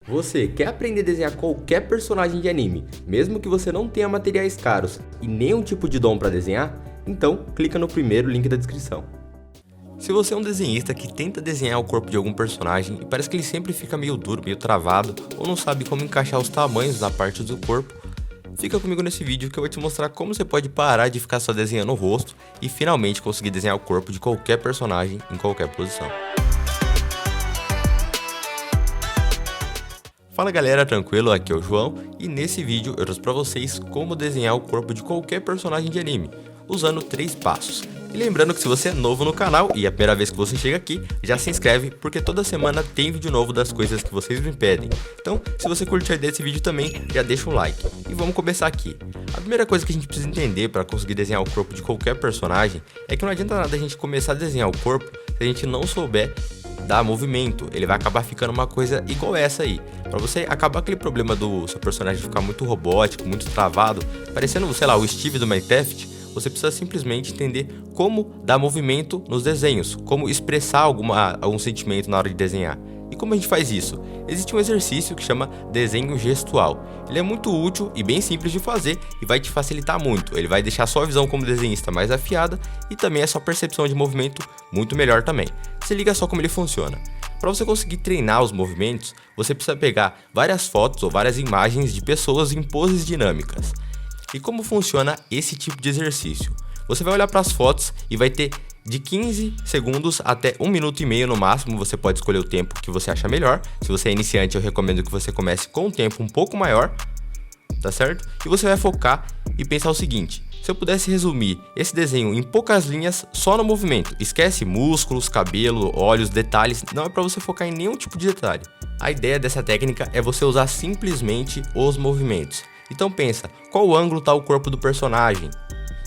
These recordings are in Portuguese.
Você quer aprender a desenhar qualquer personagem de anime, mesmo que você não tenha materiais caros e nenhum tipo de dom para desenhar? Então, clica no primeiro link da descrição. Se você é um desenhista que tenta desenhar o corpo de algum personagem e parece que ele sempre fica meio duro, meio travado, ou não sabe como encaixar os tamanhos da parte do corpo, fica comigo nesse vídeo que eu vou te mostrar como você pode parar de ficar só desenhando o rosto e finalmente conseguir desenhar o corpo de qualquer personagem em qualquer posição. Fala galera, tranquilo? Aqui é o João e nesse vídeo eu trouxe pra vocês como desenhar o corpo de qualquer personagem de anime, usando 3 passos. E lembrando que se você é novo no canal e é a primeira vez que você chega aqui, já se inscreve porque toda semana tem vídeo novo das coisas que vocês me pedem. Então, se você curtiu a ideia desse vídeo também, já deixa um like. E vamos começar aqui. A primeira coisa que a gente precisa entender para conseguir desenhar o corpo de qualquer personagem é que não adianta nada a gente começar a desenhar o corpo se a gente não souber dar movimento. Ele vai acabar ficando uma coisa igual essa aí. Pra você acabar aquele problema do seu personagem ficar muito robótico, muito travado, parecendo, sei lá, o Steve do Minecraft, você precisa simplesmente entender como dar movimento nos desenhos, como expressar algum sentimento na hora de desenhar. E como a gente faz isso? Existe um exercício que chama desenho gestual. Ele é muito útil e bem simples de fazer e vai te facilitar muito. Ele vai deixar a sua visão como desenhista mais afiada e também a sua percepção de movimento muito melhor também. Se liga só como ele funciona. Para você conseguir treinar os movimentos, você precisa pegar várias fotos ou várias imagens de pessoas em poses dinâmicas. E como funciona esse tipo de exercício? Você vai olhar para as fotos e vai ter de 15 segundos até 1 minuto e meio no máximo. Você pode escolher o tempo que você acha melhor. Se você é iniciante, eu recomendo que você comece com um tempo um pouco maior, tá certo? E você vai focar e pensar o seguinte: se eu pudesse resumir esse desenho em poucas linhas só no movimento, esquece músculos, cabelo, olhos, detalhes, não é para você focar em nenhum tipo de detalhe. A ideia dessa técnica é você usar simplesmente os movimentos. Então pensa, qual ângulo está o corpo do personagem?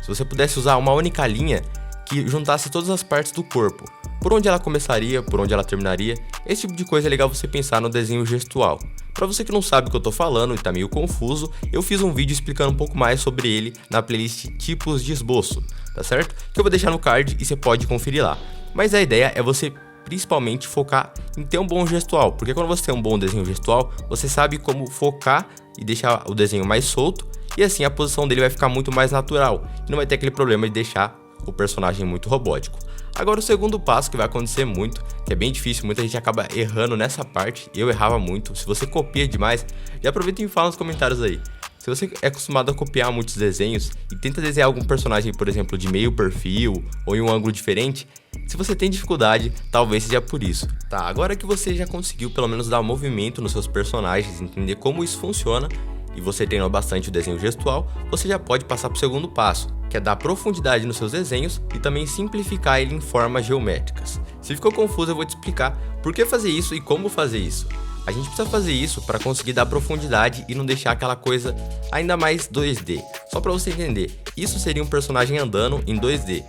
Se você pudesse usar uma única linha que juntasse todas as partes do corpo, por onde ela começaria, por onde ela terminaria, esse tipo de coisa é legal você pensar no desenho gestual. Para você que não sabe o que eu tô falando e tá meio confuso, eu fiz um vídeo explicando um pouco mais sobre ele na playlist Tipos de Esboço, tá certo? Que eu vou deixar no card e você pode conferir lá. Mas a ideia é você principalmente focar em ter um bom gestual, porque quando você tem um bom desenho gestual, você sabe como focar e deixar o desenho mais solto, e assim a posição dele vai ficar muito mais natural, e não vai ter aquele problema de deixar o personagem muito robótico. Agora o segundo passo que vai acontecer muito, que é bem difícil, muita gente acaba errando nessa parte, eu errava muito. Se você copia demais, já aproveita e me fala nos comentários aí. Se você é acostumado a copiar muitos desenhos e tenta desenhar algum personagem, por exemplo, de meio perfil ou em um ângulo diferente, se você tem dificuldade, talvez seja por isso. Tá, agora que você já conseguiu pelo menos dar movimento nos seus personagens, entender como isso funciona, e você treinou bastante o desenho gestual, você já pode passar para o segundo passo, que é dar profundidade nos seus desenhos e também simplificar ele em formas geométricas. Se ficou confuso, eu vou te explicar por que fazer isso e como fazer isso. A gente precisa fazer isso para conseguir dar profundidade e não deixar aquela coisa ainda mais 2D. Só para você entender, isso seria um personagem andando em 2D,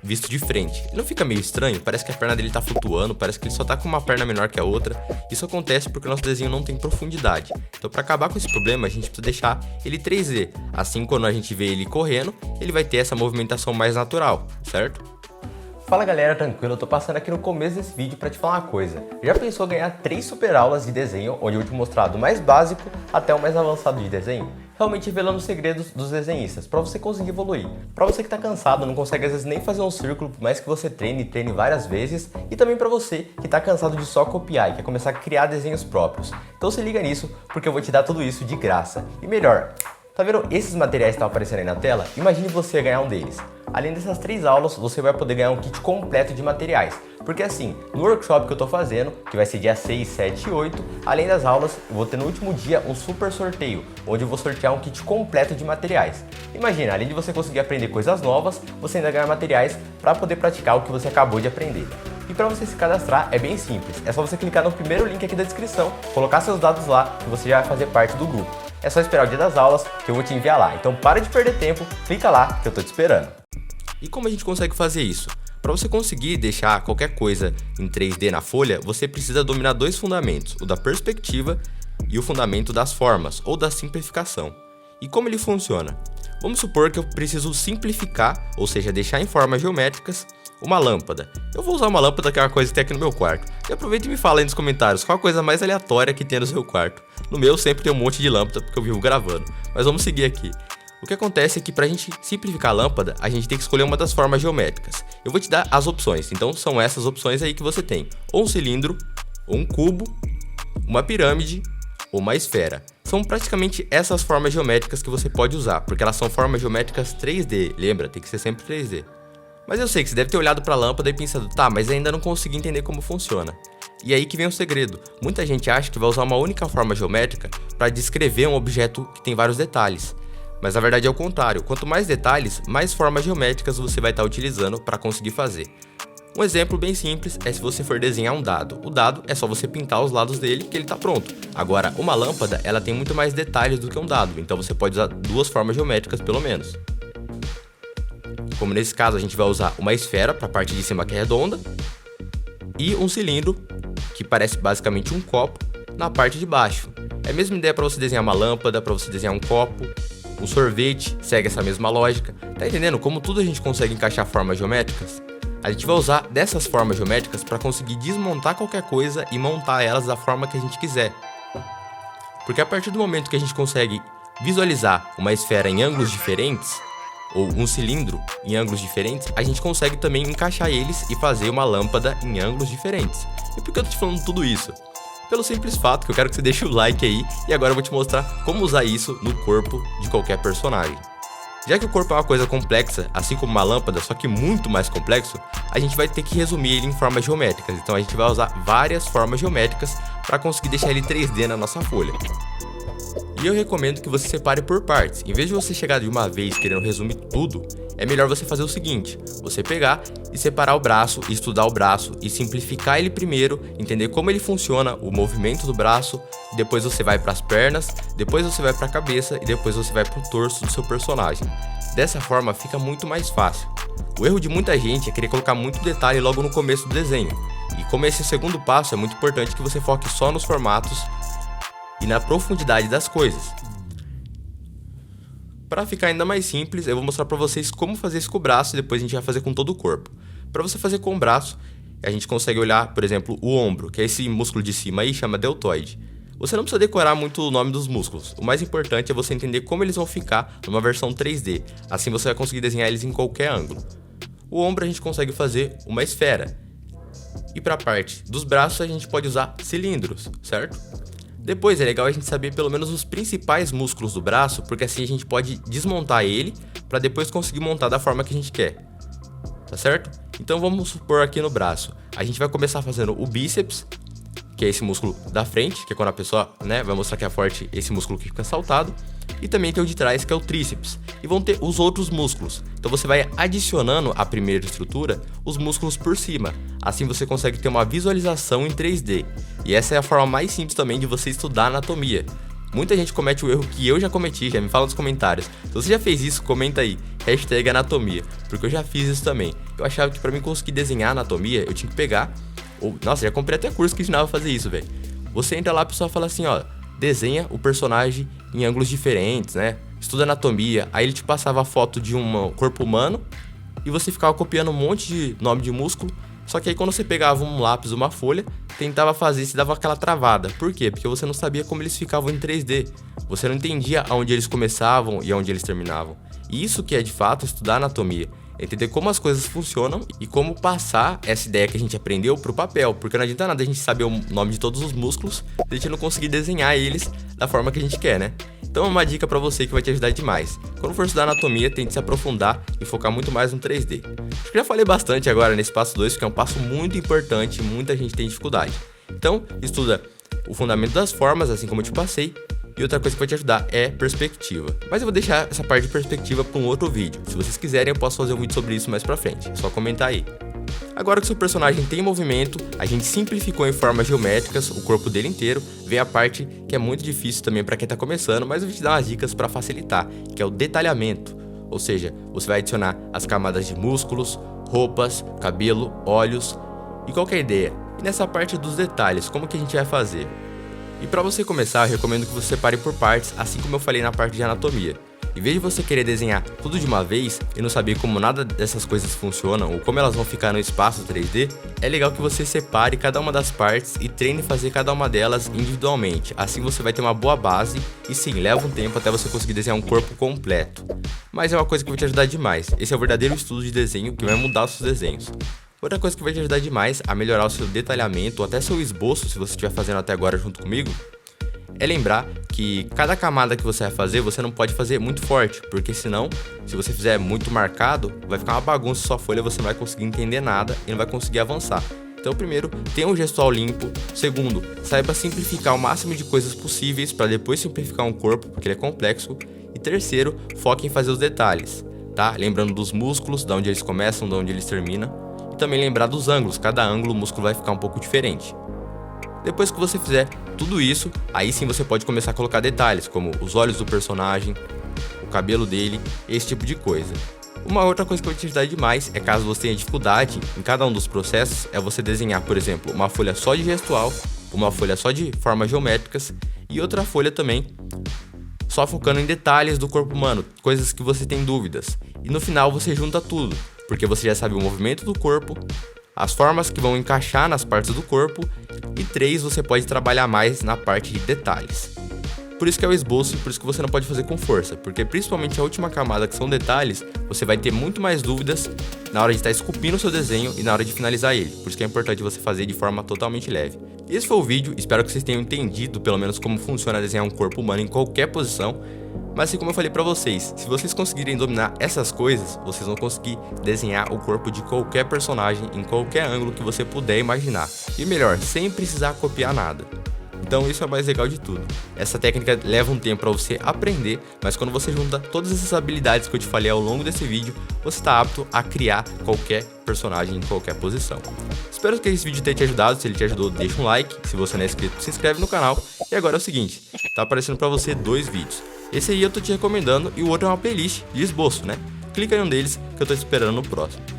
visto de frente. Não fica meio estranho? Parece que a perna dele tá flutuando, parece que ele só tá com uma perna menor que a outra. Isso acontece porque o nosso desenho não tem profundidade. Então, para acabar com esse problema, a gente precisa deixar ele 3D. Assim, quando a gente vê ele correndo, ele vai ter essa movimentação mais natural, certo? Fala galera, tranquilo? Eu tô passando aqui no começo desse vídeo para te falar uma coisa. Já pensou em ganhar 3 super aulas de desenho, onde eu vou te mostrar do mais básico até o mais avançado de desenho? Realmente revelando os segredos dos desenhistas, para você conseguir evoluir. Para você que tá cansado, não consegue às vezes nem fazer um círculo, por mais que você treine várias vezes. E também para você que tá cansado de só copiar e quer começar a criar desenhos próprios. Então se liga nisso, porque eu vou te dar tudo isso de graça. E melhor, tá vendo esses materiais que estão aparecendo aí na tela? Imagine você ganhar um deles. Além dessas 3 aulas, você vai poder ganhar um kit completo de materiais. Porque assim, no workshop que eu tô fazendo, que vai ser dia 6, 7 e 8, além das aulas, eu vou ter no último dia um super sorteio, onde eu vou sortear um kit completo de materiais. Imagina, além de você conseguir aprender coisas novas, você ainda ganha materiais para poder praticar o que você acabou de aprender. E para você se cadastrar é bem simples, é só você clicar no primeiro link aqui da descrição, colocar seus dados lá e você já vai fazer parte do grupo. É só esperar o dia das aulas que eu vou te enviar lá, então para de perder tempo, clica lá que eu tô te esperando. E como a gente consegue fazer isso? Para você conseguir deixar qualquer coisa em 3D na folha, você precisa dominar 2 fundamentos, o da perspectiva e o fundamento das formas, ou da simplificação. E como ele funciona? Vamos supor que eu preciso simplificar, ou seja, deixar em formas geométricas, uma lâmpada. Eu vou usar uma lâmpada que é uma coisa que tem aqui no meu quarto. E aproveita e me fala aí nos comentários qual a coisa mais aleatória que tem no seu quarto. No meu sempre tem um monte de lâmpada porque eu vivo gravando. Mas vamos seguir aqui. O que acontece é que para a gente simplificar a lâmpada, a gente tem que escolher uma das formas geométricas. Eu vou te dar as opções, então são essas opções aí que você tem. Ou um cilindro, ou um cubo, uma pirâmide ou uma esfera. São praticamente essas formas geométricas que você pode usar, porque elas são formas geométricas 3D, lembra? Tem que ser sempre 3D. Mas eu sei que você deve ter olhado para a lâmpada e pensado, tá, mas ainda não consegui entender como funciona. E aí que vem o segredo. Muita gente acha que vai usar uma única forma geométrica para descrever um objeto que tem vários detalhes. Mas na verdade é o contrário, quanto mais detalhes, mais formas geométricas você vai estar utilizando para conseguir fazer. Um exemplo bem simples é se você for desenhar um dado. O dado é só você pintar os lados dele que ele está pronto. Agora, uma lâmpada, ela tem muito mais detalhes do que um dado, então você pode usar duas formas geométricas pelo menos. Como nesse caso a gente vai usar uma esfera para a parte de cima que é redonda e um cilindro, que parece basicamente um copo, na parte de baixo. É a mesma ideia para você desenhar uma lâmpada, para você desenhar um copo. Um sorvete segue essa mesma lógica. Tá entendendo como tudo a gente consegue encaixar formas geométricas? A gente vai usar dessas formas geométricas para conseguir desmontar qualquer coisa e montar elas da forma que a gente quiser. Porque a partir do momento que a gente consegue visualizar uma esfera em ângulos diferentes, ou um cilindro em ângulos diferentes, a gente consegue também encaixar eles e fazer uma lâmpada em ângulos diferentes. E por que eu tô te falando tudo isso? Pelo simples fato que eu quero que você deixe o like aí, e agora eu vou te mostrar como usar isso no corpo de qualquer personagem. Já que o corpo é uma coisa complexa, assim como uma lâmpada, só que muito mais complexo, a gente vai ter que resumir ele em formas geométricas. Então a gente vai usar várias formas geométricas para conseguir deixar ele 3D na nossa folha. E eu recomendo que você separe por partes. Em vez de você chegar de uma vez querendo resumir tudo, é melhor você fazer o seguinte: você pegar e separar o braço, estudar o braço e simplificar ele primeiro, entender como ele funciona, o movimento do braço, depois você vai para as pernas, depois você vai para a cabeça e depois você vai para o torso do seu personagem. Dessa forma fica muito mais fácil. O erro de muita gente é querer colocar muito detalhe logo no começo do desenho. E como esse segundo passo, é muito importante que você foque só nos formatos e na profundidade das coisas. Para ficar ainda mais simples, eu vou mostrar para vocês como fazer isso com o braço e depois a gente vai fazer com todo o corpo. Para você fazer com o braço, a gente consegue olhar, por exemplo, o ombro, que é esse músculo de cima aí, chama deltoide. Você não precisa decorar muito o nome dos músculos, o mais importante é você entender como eles vão ficar numa versão 3D, assim você vai conseguir desenhar eles em qualquer ângulo. O ombro a gente consegue fazer uma esfera, e para a parte dos braços a gente pode usar cilindros, certo? Depois é legal a gente saber pelo menos os principais músculos do braço, porque assim a gente pode desmontar ele para depois conseguir montar da forma que a gente quer, tá certo? Então vamos supor aqui no braço, a gente vai começar fazendo o bíceps, que é esse músculo da frente, que é quando a pessoa, vai mostrar que é forte, esse músculo que fica saltado, e também tem o de trás, que é o tríceps, e vão ter os outros músculos. Então você vai adicionando à primeira estrutura os músculos por cima, assim você consegue ter uma visualização em 3D, e essa é a forma mais simples também de você estudar anatomia. Muita gente comete o erro que eu já cometi, já me fala nos comentários. Se você já fez isso, comenta aí, #anatomia, porque eu já fiz isso também. Eu achava que pra mim conseguir desenhar anatomia, eu tinha que pegar, nossa, já comprei até curso que ensinava a fazer isso, velho. Você entra lá, a pessoa fala assim, ó, desenha o personagem em ângulos diferentes, estuda anatomia, aí ele te passava a foto de um corpo humano e você ficava copiando um monte de nome de músculo, só que aí quando você pegava um lápis, uma folha, tentava fazer, se dava aquela travada. Por quê? Porque você não sabia como eles ficavam em 3D, você não entendia aonde eles começavam e aonde eles terminavam. E isso que é de fato estudar anatomia, entender como as coisas funcionam e como passar essa ideia que a gente aprendeu pro papel, porque não adianta nada a gente saber o nome de todos os músculos se a gente não conseguir desenhar eles da forma que a gente quer, Então é uma dica pra você que vai te ajudar demais. Quando for estudar anatomia, tente se aprofundar e focar muito mais no 3D. Acho que já falei bastante agora nesse passo 2, que é um passo muito importante e muita gente tem dificuldade. Então, estuda o fundamento das formas, assim como eu te passei. E outra coisa que vai te ajudar é perspectiva. Mas eu vou deixar essa parte de perspectiva para um outro vídeo. Se vocês quiserem, eu posso fazer um vídeo sobre isso mais pra frente. É só comentar aí. Agora que o seu personagem tem movimento, a gente simplificou em formas geométricas o corpo dele inteiro, vem a parte que é muito difícil também para quem tá começando, mas eu vou te dar umas dicas para facilitar, que é o detalhamento. Ou seja, você vai adicionar as camadas de músculos, roupas, cabelo, olhos e qualquer ideia. E nessa parte dos detalhes, como que a gente vai fazer? E para você começar, eu recomendo que você separe por partes, assim como eu falei na parte de anatomia. Em vez de você querer desenhar tudo de uma vez e não saber como nada dessas coisas funcionam ou como elas vão ficar no espaço 3D, é legal que você separe cada uma das partes e treine fazer cada uma delas individualmente. Assim você vai ter uma boa base e sim, leva um tempo até você conseguir desenhar um corpo completo. Mas é uma coisa que vai te ajudar demais. Esse é o verdadeiro estudo de desenho que vai mudar os seus desenhos. Outra coisa que vai te ajudar demais a melhorar o seu detalhamento ou até seu esboço, se você estiver fazendo até agora junto comigo, é lembrar que cada camada que você vai fazer, você não pode fazer muito forte, porque senão, se você fizer muito marcado, vai ficar uma bagunça sua folha, você não vai conseguir entender nada e não vai conseguir avançar. Então, primeiro, tenha um gestual limpo. Segundo, saiba simplificar o máximo de coisas possíveis para depois simplificar um corpo, porque ele é complexo. E terceiro, foque em fazer os detalhes, tá? Lembrando dos músculos, de onde eles começam, de onde eles terminam. E também lembrar dos ângulos, cada ângulo o músculo vai ficar um pouco diferente. Depois que você fizer tudo isso, aí sim você pode começar a colocar detalhes, como os olhos do personagem, o cabelo dele, esse tipo de coisa. Uma outra coisa que vai te ajudar demais é, caso você tenha dificuldade em cada um dos processos, é você desenhar, por exemplo, uma folha só de gestual, uma folha só de formas geométricas e outra folha também só focando em detalhes do corpo humano, coisas que você tem dúvidas. E no final você junta tudo, porque você já sabe o movimento do corpo, as formas que vão encaixar nas partes do corpo e 3, você pode trabalhar mais na parte de detalhes. Por isso que é o esboço e por isso que você não pode fazer com força, porque principalmente a última camada, que são detalhes, você vai ter muito mais dúvidas na hora de estar esculpindo o seu desenho e na hora de finalizar ele. Por isso que é importante você fazer de forma totalmente leve. Esse foi o vídeo, espero que vocês tenham entendido pelo menos como funciona desenhar um corpo humano em qualquer posição. Mas assim como eu falei pra vocês, se vocês conseguirem dominar essas coisas, vocês vão conseguir desenhar o corpo de qualquer personagem em qualquer ângulo que você puder imaginar. E melhor, sem precisar copiar nada. Então isso é o mais legal de tudo. Essa técnica leva um tempo para você aprender, mas quando você junta todas essas habilidades que eu te falei ao longo desse vídeo, você está apto a criar qualquer personagem em qualquer posição. Espero que esse vídeo tenha te ajudado. Se ele te ajudou, deixa um like. Se você não é inscrito, se inscreve no canal. E agora é o seguinte, tá aparecendo para você 2 vídeos. Esse aí eu tô te recomendando e o outro é uma playlist de esboço, né? Clica em um deles que eu tô te esperando no próximo.